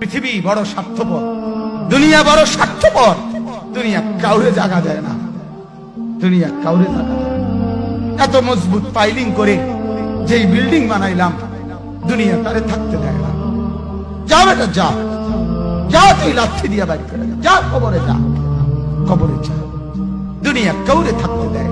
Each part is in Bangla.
পৃথিবী বড় স্বার্থপর, দুনিয়া বড় স্বার্থপর। দুনিয়া কাউরে জায়গা দেয় না, দুনিয়া কাউরে জায়গা দেয় না। এত মজবুত পাইলিং করে যেই বিল্ডিং বানাইলাম, দুনিয়া তারে থাকতে দেয় না। যা বেটা যা, যা তুই লাথি দিয়া বাড়ি করে যা, কবরে যা, কবরে যা। দুনিয়া কাউরে থাকতে দেয়।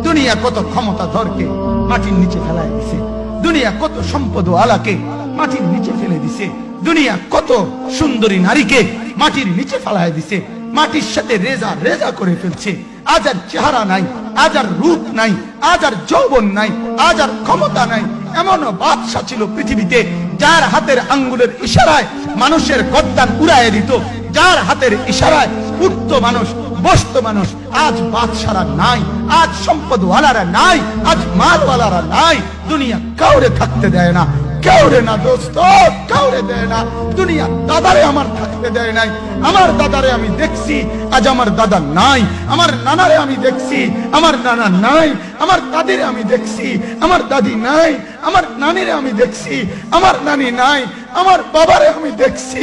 দুনিয়া কত ক্ষমতা ধরকে মাটির নিচে ফেলায় দিছে, দুনিয়া কত সম্পদ আলাকে মাটির নিচে ফেলে দিছে, দুনিয়া কত সুন্দরী নারীকে মাটির নিচে ফেলায় দিছে, মাটির সাথে রেজা রেজা করে ফেলছে। আজ আর চেহারা নাই, আজ আর রূপ নাই, আজ আর যৌবন নাই, আজ আর ক্ষমতা নাই। এমন বাদশা ছিল পৃথিবীতে যার হাতের আঙ্গুলের ইশারায় মানুষের গর্দান উড়াইয়ে দিত, যার হাতের ইশারায় উঠতো মানুষ, বসতো মানুষ। আজ বাদশারা নাই, আজ সম্পদওয়ালারা নাই, আজ মালওয়ালারা নাই। দুনিয়া কাউরে থাকতে দেয় না, কাউরে না দোস্ত, কাউরে দেয় না। দুনিয়া দাদারে আমার থাকতে দেয় নাই। আমার দাদারে আমি দেখছি, আজ আমার দাদা নাই। আমার নানারে আমি দেখছি, আমার নানা নাই। আমার দাদিরে আমি দেখছি, আমার দাদি নাই। আমার নানিরে আমি দেখছি, আমার নানি নাই। আমার বাবারে আমি দেখছি,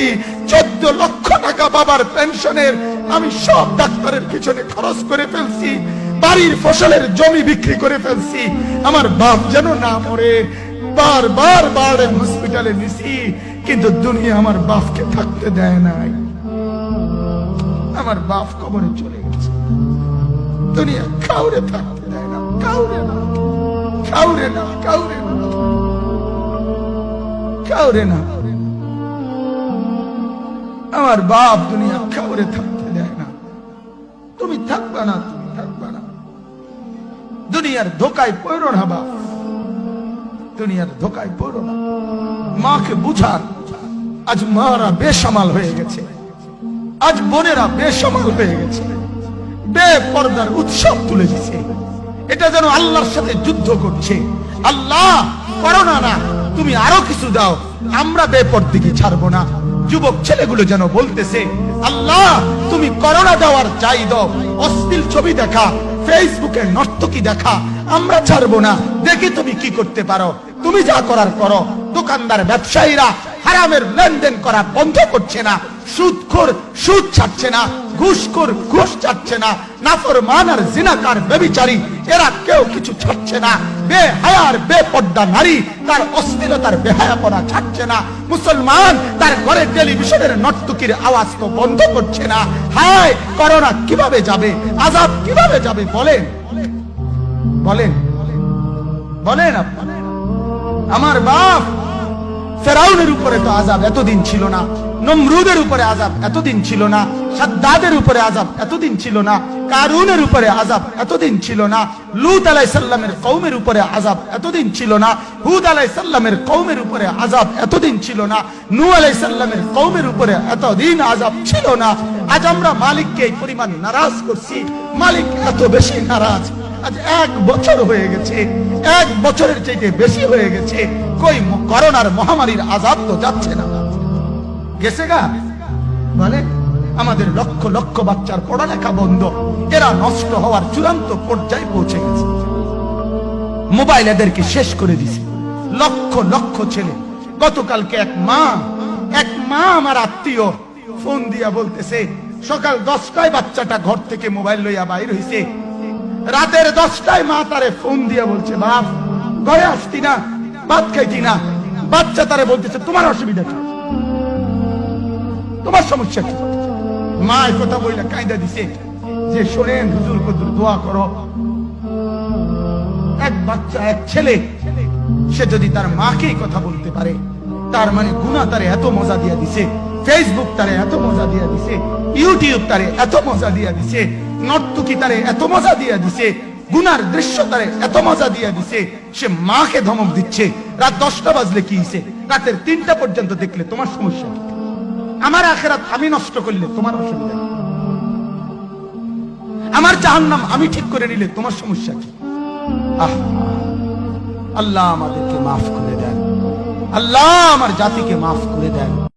14 লক্ষ টাকা বাবার পেনশনের আমি সব ডাক্তারের পিছনে খরচ করে ফেলছি, বাড়ির ফসলের জমি বিক্রি করে ফেলছি। আমার বাপ যেন না মরে বারবার বারবার হসপিটালে নিছি, কিন্তু দুনিয়া আমার বাপকে থাকতে দেয় নাই। আমার বাপ কবরে চলে গেছে, দুনিয়া কাউরে থাকতে দেয় না, কাউরে না, কাউরে না, কাউরে না, কাউরে না। আমার বাপ দুনিয়া কাউরে থাকতে দেয় না। তুমি থাকবা না, তুমি থাকবা না। দুনিয়ার ধোকায় পড়ো না বাপ, দুনিয়ার ধোকায় পড়ো না। মাকে বুঝান, আজ মারা বেসামাল হয়ে গেছে, আজ বোনেরা বেসামাল হয়ে গেছে, বেপরদার উৎসব তুলে দিছে। এটা যেন আল্লাহর সাথে যুদ্ধ করছে। আল্লাহ করোনা না, তুমি আরো কিছু দাও, আমরা বেপরদিকে ছাড়বো না। যুবক ছেলেগুলো যেন বলতেছে, আল্লাহ তুমি করোনা দেওয়ার চাই দাও, অশ্লীল ছবি দেখা, ফেসবুকে নর্তকী দেখা আমরা ছাড়বো না। দেখি তুমি কি করতে পারো, তুমি যা করার করো। দোকানদার ব্যবসায়ীরা হারামের লেনদেন করা বন্ধ করছে না, সুদখোর সুদ ছাড়ছে না, ঘুষখোর ঘুষ ছাড়ছে না, নাফরমান আর জিনাকার ব্যভিচারী এরা কেউ কিছু ছাড়ছে না। বেহায়ার বেপর্দা নারী তার অশ্লীলতার বেহায়াপনা ছাড়ছে না। মুসলমান তার ঘরে টেলিভিশনের নর্তকীর আওয়াজ তো বন্ধ করছে না। হায় করোনা কিভাবে যাবে, আযাব কিভাবে যাবে বলেন, বলেন, বলেন আপনি। আমার বাপ ফেরাউনের উপরে তো আযাব এতদিন ছিল না, নমরুদের উপরে আযাব এতদিন ছিল না, সাদ্দাদের উপরে আযাব এতদিন ছিল না, কারুনের উপরে আযাব এতদিন ছিল না, লূত আলাইহিস সালামের কওমের উপরে আযাব এতদিন ছিল না, হুদ আলাইহিস সালামের কওমের উপরে আযাব এতদিন ছিল না, নূহ আলাইহিস সালামের কওমের উপরে এতদিন আযাব ছিল না। আজ আমরা মালিককে এই পরিমাণ নারাজ করছি, মালিক এত বেশি নারাজ। আজ 1 বছর হয়ে গেছে, 1 বছরের চাইতে বেশি হয়ে গেছে, কই করোনার মহামারীর আযাব তো যাচ্ছে না, গেছে গা বলে। আমাদের লক্ষ লক্ষ বাচ্চার পড়ালেখা বন্ধ, এরা নষ্ট হওয়ার চূড়ান্ত পর্যায়ে পৌঁছে গেছে। মোবাইল এদেরকে শেষ করে দিছে, লক্ষ লক্ষ ছেলে। গতকালকে এক মা আমার আত্মীয় ফোন দিয়া বলতেছে, সকাল 10টায় বাচ্চাটা ঘর থেকে মোবাইল লইয়া বাইর হইছে, রাতের 10টায় মা তারে ফোন দিয়া বলছে, বাপ ঘরে আসতি না, ভাত খাইতি না। বাচ্চা তারে বলতেছে, তোমার অসুবিধা কি, তোমার সমস্যা কি? মা এই কথা বইলা কায়দা দিছে যে, শোনেন হুজুর কদুর দোয়া করো। এক বাচ্চা, এক ছেলে, সে যদি তার মাকে কথা বলতে পারে, তার মানে গুনাহ তারে এত মজা দিয়া দিছে, ফেসবুক তারে এত মজা দিয়া দিছে, ইউটিউব তারে এত মজা দিয়া দিছে, নর্তকী তারে এত মজা দিয়া দিছে, গুনার দৃশ্য তারে এত মজা দিয়া দিছে, সে মাকে ধমক দিচ্ছে। রাত 10টা বাজলে কি হইছে, রাতের 3টা পর্যন্ত দেখলে তোমার সমস্যা কি? আমার আখিরাত আমি নষ্ট করলে তোমার অসুবিধা কি? আমার জাহান্নাম আমি ঠিক করে নিলে তোমার সমস্যা কি? আল্লাহ আমাদেরকে মাফ করে দেন, আল্লাহ আমার জাতিকে মাফ করে দেন।